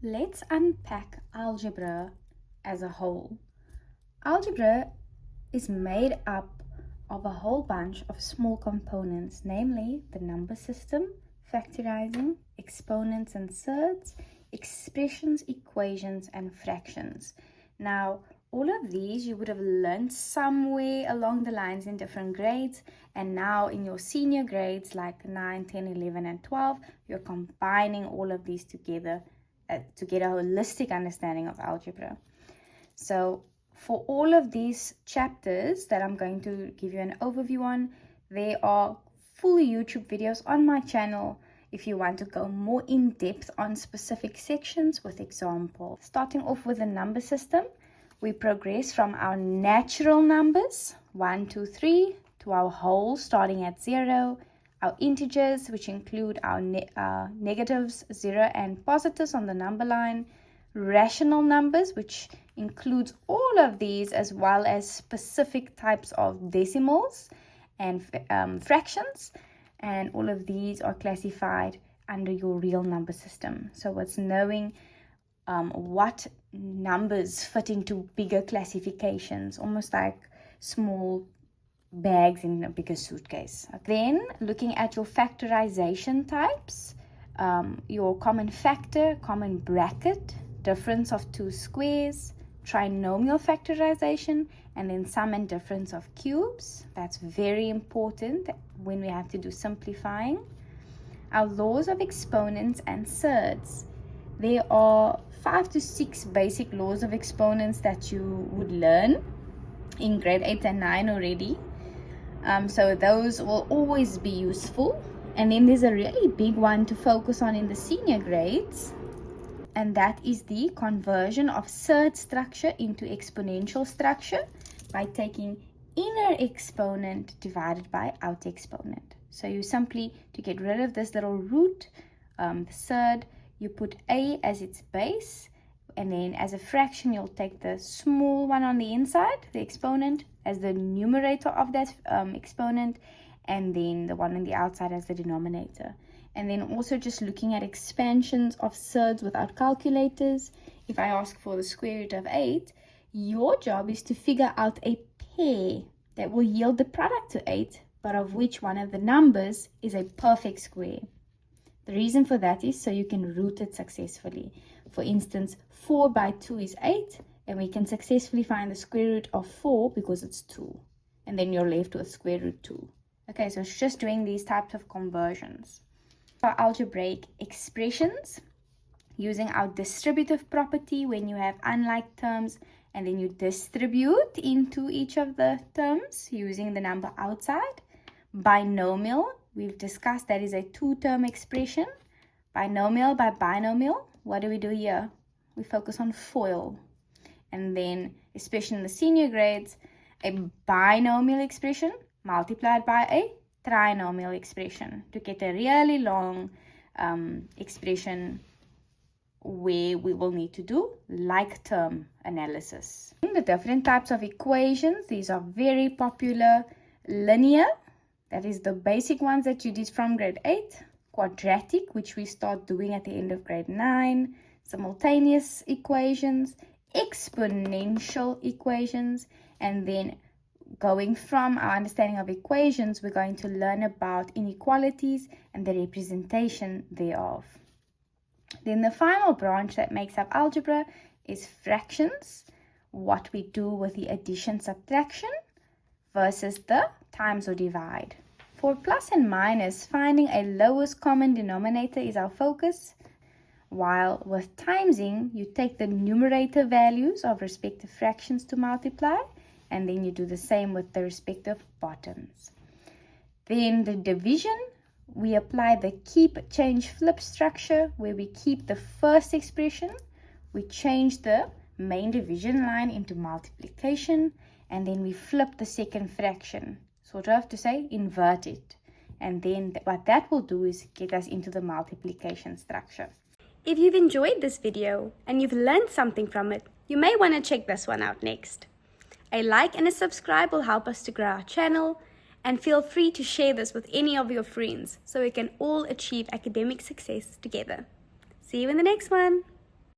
Let's unpack algebra as a whole. Algebra is made up of a whole bunch of small components, namely the number system, factorising, exponents and surds, expressions, equations, and fractions. Now, all of these you would have learned somewhere along the lines in different grades, and now in your senior grades like 9, 10, 11, and 12, you're combining all of these together to get a holistic understanding of algebra. So for all of these chapters that I'm going to give you an overview on, there are full YouTube videos on my channel if you want to go more in depth on specific sections with examples. Starting off with the number system, we progress from our natural numbers 1, 2, 3 to our whole starting at 0, our integers, which include our negatives, 0 and positives on the number line, rational numbers, which includes all of these, as well as specific types of decimals and fractions, and all of these are classified under your real number system. So it's knowing what numbers fit into bigger classifications, almost like small bags in a bigger suitcase. Then looking at your factorization types, your common factor, common bracket, difference of two squares, trinomial factorization, and then sum and difference of cubes. That's very important when we have to do simplifying. Our laws of exponents and surds. There are 5 to 6 basic laws of exponents that you would learn in grade 8 and 9 already. So those will always be useful. And then there's a really big one to focus on in the senior grades, and that is the conversion of surd structure into exponential structure by taking inner exponent divided by outer exponent. So you simply, to get rid of this little root, the surd, you put a as its base, and then as a fraction you'll take the small one on the inside, the exponent, as the numerator of that exponent, and then the one on the outside as the denominator. And then also just looking at expansions of surds without calculators. If I ask for the square root of 8, your job is to figure out a pair that will yield the product to 8, but of which one of the numbers is a perfect square. The reason for that is so you can root it successfully. For instance, 4 by 2 is 8, and we can successfully find the square root of 4 because it's 2. And then you're left with square root 2. Okay, so it's just doing these types of conversions. Our algebraic expressions, using our distributive property when you have unlike terms, and then you distribute into each of the terms using the number outside. Binomial, we've discussed, that is a two-term expression. Binomial by binomial, what do we do here? We focus on FOIL. And then, especially in the senior grades, a binomial expression multiplied by a trinomial expression to get a really long expression where we will need to do like term analysis. The different types of equations, these are very popular. Linear, that is the basic ones that you did from grade 8. Quadratic, which we start doing at the end of grade 9. Simultaneous equations, exponential equations, and then going from our understanding of equations, we're going to learn about inequalities and the representation thereof. Then the final branch that makes up algebra is fractions, what we do with the addition, subtraction versus the times or divide. For plus and minus, finding a lowest common denominator is our focus, while with timesing, you take the numerator values of respective fractions to multiply, and then you do the same with the respective bottoms. Then the division, we apply the keep, change, flip structure, where we keep the first expression, we change the main division line into multiplication, and then we flip the second fraction, sort of to say invert it. And then what that will do is get us into the multiplication structure. If you've enjoyed this video and you've learned something from it, you may want to check this one out next. A like and a subscribe will help us to grow our channel, and feel free to share this with any of your friends so we can all achieve academic success together. See you in the next one.